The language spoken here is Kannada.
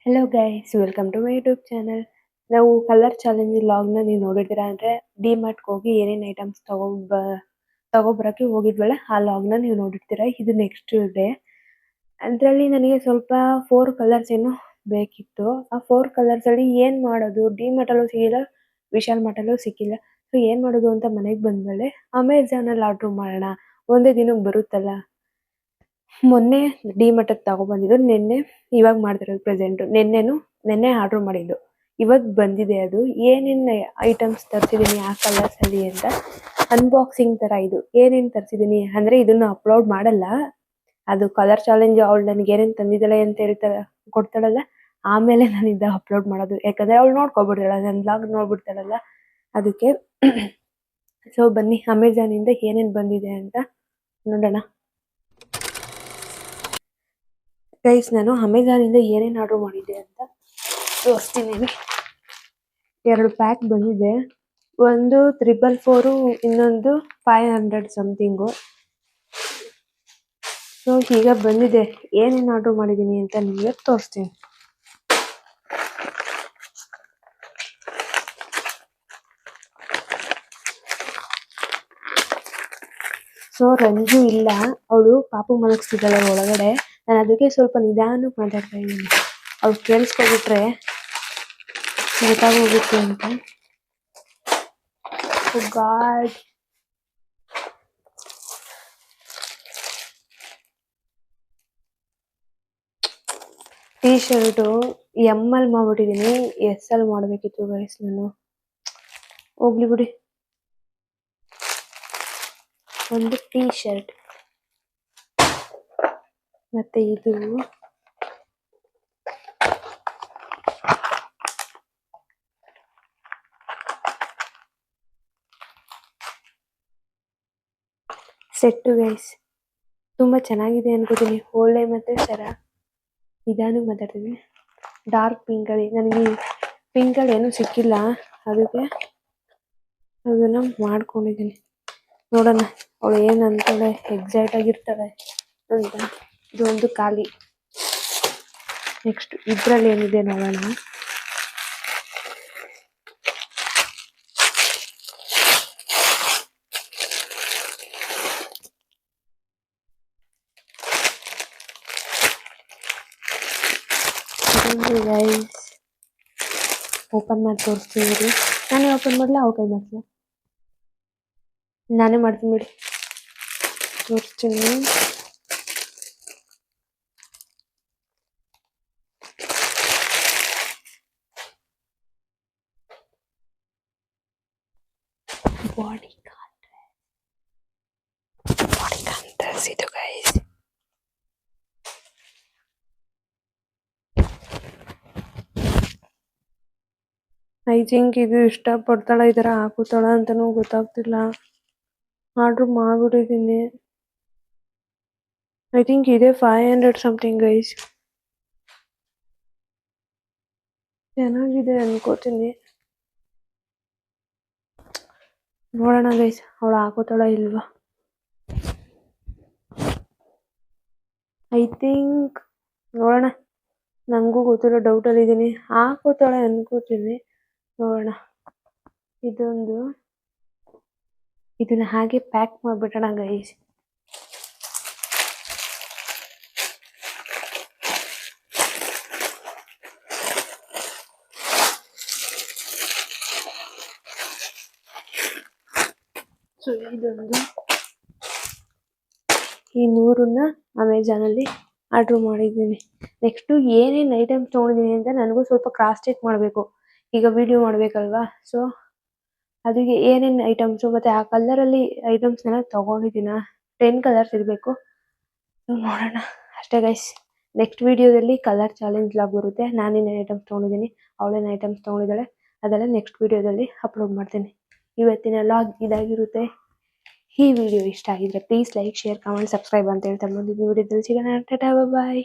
Hello guys, welcome to my YouTube channel. ನಾವು ಕಲರ್ ಚಾಲೆಂಜ್ ಲಾಗ್ನ ನೀವು ನೋಡಿದ್ದೀರಾ ಅಂದರೆ ಡಿಮಾರ್ಟ್ಗೆ ಹೋಗಿ ಏನೇನು ಐಟಮ್ಸ್ ತಗೊಬರೋಕ್ಕೆ ಹೋಗಿದ್ವಲ್ಲ ಆ ಲಾಗ್ನ ನೀವು ನೋಡಿರ್ತೀರ. ಇದು ನೆಕ್ಸ್ಟ್ ಡೇ. ಅದರಲ್ಲಿ ನನಗೆ ಸ್ವಲ್ಪ 4 ಕಲರ್ಸ್ ಏನು ಬೇಕಿತ್ತು. ಆ 4 ಕಲರ್ಸಲ್ಲಿ ಏನು ಮಾಡೋದು, ಡಿಮಾರ್ಟಲ್ಲೂ ಸಿಗಿಲ್ಲ, ವಿಶಾಲ್ ಮಾರ್ಟಲ್ಲೂ ಸಿಕ್ಕಿಲ್ಲ. ಸೊ ಏನು ಮಾಡೋದು ಅಂತ ಮನೆಗೆ ಬಂದಮೇಲೆ ಅಮೆಝಾನಲ್ಲಿ ಆರ್ಡ್ರ್ ಮಾಡೋಣ, ಒಂದೇ ದಿನಕ್ಕೆ ಬರುತ್ತಲ್ಲ. ಮೊನ್ನೆ ಡಿಮಾರ್ಟಿಗೆ ತಗೊಬಂದಿದ್ದು, ನಿನ್ನೆ ಇವಾಗ ಮಾಡ್ತಿರೋದು ಪ್ರೆಸೆಂಟು. ನಿನ್ನೆ ಆರ್ಡ್ರ್ ಮಾಡಿದ್ದು, ಇವತ್ತು ಬಂದಿದೆ. ಅದು ಏನೇನು ಐಟಮ್ಸ್ ತರಿಸಿದ್ದೀನಿ ಆ ಕಲರ್ಸಲ್ಲಿ ಅಂತ ಅನ್ಬಾಕ್ಸಿಂಗ್ ಥರ ಇದು. ಏನೇನು ತರಿಸಿದ್ದೀನಿ ಅಂದರೆ ಇದನ್ನು ಅಪ್ಲೋಡ್ ಮಾಡಲ್ಲ. ಅದು ಕಲರ್ ಚಾಲೆಂಜ್ ಅವಳು ನನಗೆ ಏನೇನು ತಂದಿದ್ದಾಳೆ ಅಂತ ಕೊಡ್ತಾಳಲ್ಲ, ಆಮೇಲೆ ನಾನಿದ್ದ ಅಪ್ಲೋಡ್ ಮಾಡೋದು. ಯಾಕಂದರೆ ಅವಳು ನೋಡ್ಕೊಬಿಡ್ತಾಳೆ, ನನ್ನ ಬ್ಲಾಗ್ ನೋಡ್ಬಿಡ್ತಾಳಲ್ಲ, ಅದಕ್ಕೆ. ಸೊ ಬನ್ನಿ ಅಮೆಝಾನಿಂದ ಏನೇನು ಬಂದಿದೆ ಅಂತ ನೋಡೋಣ. ಗೈಸ್, ನಾನು ಅಮೆಝಾನಿಂದ ಏನೇನು ಆರ್ಡ್ರ್ ಮಾಡಿದ್ದೆ ಅಂತ ತೋರಿಸ್ತೀನಿ. 2 ಪ್ಯಾಕ್ ಬಂದಿದೆ. ಒಂದು 444, ಇನ್ನೊಂದು 500 ಸಮಥಿಂಗು. ಸೊ ಈಗ ಬಂದಿದೆ. ಏನೇನು ಆರ್ಡ್ರ್ ಮಾಡಿದ್ದೀನಿ ಅಂತ ನಿಮಗೆ ತೋರಿಸ್ತೀನಿ. ಸೊ ರಂಜು ಇಲ್ಲ, ಅವಳು ಪಾಪು ಮಲಗಿಸ್ತಿದ್ದಾಳೆ ಒಳಗಡೆ. ನಾನು ಅದಕ್ಕೆ ಸ್ವಲ್ಪ ನಿಧಾನಕ್ಕೆ ಮಾತಾಡ್ತಾ ಇದ್ದೀನಿ. ಅವ್ಳು ಕೇಳಿಸ್ಕೊಬಿಟ್ರೆ ಗೊತ್ತಾಗೋಗುತ್ತೆ ಅಂತ. ಗಾಡ್, ಟೀ ಶರ್ಟು ಎಮ್ ಅಲ್ಲಿ ಮಾಡ್ಬಿಟ್ಟಿದ್ದೀನಿ, ಎಸ್ ಅಲ್ಲಿ ಮಾಡಬೇಕಿತ್ತು ಗೈಸ್. ನಾನು ಹೋಗ್ಲಿ ಬಿಡಿ. ಒಂದು ಟೀ ಶರ್ಟ್, ಮತ್ತೆ ಇದು ಸೆಟ್ಟು ಗೈಸ್. ತುಂಬ ಚೆನ್ನಾಗಿದೆ ಅನ್ಕೋತೀನಿ. ಒಳ್ಳೆ ಮತ್ತೆ ಸರ ನಿಧಾನಕ್ಕೆ ಮಾತಾಡ್ತೀನಿ. ಡಾರ್ಕ್ ಪಿಂಕಲ್ಲಿ, ನನಗೆ ಪಿಂಕಲ್ಲಿ ಏನೂ ಸಿಕ್ಕಿಲ್ಲ, ಅದಕ್ಕೆ ಅದನ್ನು ಮಾಡ್ಕೊಂಡಿದ್ದೀನಿ. ನೋಡೋಣ ಅವಳು ಏನು ಅಂತಾಳೆ, ಎಕ್ಸೈಟ್ ಆಗಿರ್ತಾಳೆ ಅಂತ. ಇದು ಒಂದು ಖಾಲಿ. ನೆಕ್ಸ್ಟ್ ಇದರಲ್ಲಿ ಏನಿದೆ ನೋಡೋಣ. ಗೈಸ್, ಓಪನ್ ಮಾಡಿ ತೋರಿಸ್ತೀನಿ. ನಾನೇ ಓಪನ್ ಮಾಡಲ, ಕೈ ಮಾಡ್ತೀನಿ. ನಾನೇ ಮಾಡ್ತೀನಿ ಬಿಡಿ, ತೋರಿಸ್ತೀನಿ. ಬಾಡಿ ಕಾಂಟ್ರಾಸ್ಟ್ ಇದು ಗೈಸ್. ಐ ಥಿಂಕ್ ಇದು ಇಷ್ಟಪಡ್ತಾಳ, ಈ ಥರ ಹಾಕುತ್ತಾಳ ಅಂತನೂ ಗೊತ್ತಾಗ್ತಿಲ್ಲ. ಆರ್ಡ್ರ್ ಮಾಡಿಬಿಟ್ಟಿದ್ದೀನಿ. ಐ ಥಿಂಕ್ ಇದೆ 500 ಸಮಥಿಂಗ್ ಗೈಸ್. ಚೆನ್ನಾಗಿದೆ ಅನ್ಕೋತೀನಿ. ನೋಡೋಣ ಗೈಸ್, ಅವಳು ಹಾಕೋತಾಳ ಇಲ್ವಾ. ಐ ಥಿಂಕ್ ನೋಡೋಣ, ನನಗೂ ಗೊತ್ತಿರೋ ಡೌಟಲ್ಲಿ ಇದ್ದೀನಿ. ಹಾಕೋತಾಳೆ ಅನ್ಕೋತೀನಿ, ನೋಡೋಣ. ಇದನ್ನ ಹಾಗೆ ಪ್ಯಾಕ್ ಮಾಡಿಬಿಡೋಣ ಗೈಸ್. ಸೊ ಈ 100ನ್ನ ಅಮೆಝಾನಲ್ಲಿ ಆರ್ಡ್ರ್ ಮಾಡಿದ್ದೀನಿ. ನೆಕ್ಸ್ಟು ಏನೇನು ಐಟಮ್ಸ್ ತೊಗೊಂಡಿದ್ದೀನಿ ಅಂತ ನನಗೂ ಸ್ವಲ್ಪ ಕ್ರಾಸ್ ಚೆಕ್ ಮಾಡಬೇಕು. ಈಗ ವಿಡಿಯೋ ಮಾಡಬೇಕಲ್ವಾ, ಸೊ ಅದಕ್ಕೆ ಏನೇನು ಐಟಮ್ಸು ಮತ್ತು ಆ ಕಲರಲ್ಲಿ ಐಟಮ್ಸ್ನೆಲ್ಲ ತೊಗೊಂಡಿದ್ದೀನ. 10 ಕಲರ್ಸ್ ಇರಬೇಕು. ನೋಡೋಣ ಅಷ್ಟೇ ಗೈಸ್. ನೆಕ್ಸ್ಟ್ ವಿಡಿಯೋದಲ್ಲಿ ಕಲರ್ ಚಾಲೆಂಜ್ ಲಾಗ್ ಬರುತ್ತೆ. ನಾನೇನು ಐಟಮ್ಸ್ ತೊಗೊಂಡಿದ್ದೀನಿ, ಅವಳೇನು ಐಟಮ್ಸ್ ತೊಗೊಂಡಿದ್ದಾಳೆ, ಅದೆಲ್ಲ ನೆಕ್ಸ್ಟ್ ವಿಡಿಯೋದಲ್ಲಿ ಅಪ್ಲೋಡ್ ಮಾಡ್ತೀನಿ. ಇವತ್ತಿನ ಲಾಗ್ ಇದಾಗಿರುತ್ತೆ. ಈ ವಿಡಿಯೋ ಇಷ್ಟ ಆಗಿದ್ರೆ please like, share, comment, subscribe ಅಂತ ಹೇಳ್ತಾ ಮುಂದಿನ ವಿಡಿಯೋದಲ್ಲಿ ಸಿಗೋಣ. ಟಾಟಾ, ಬಾಯ್.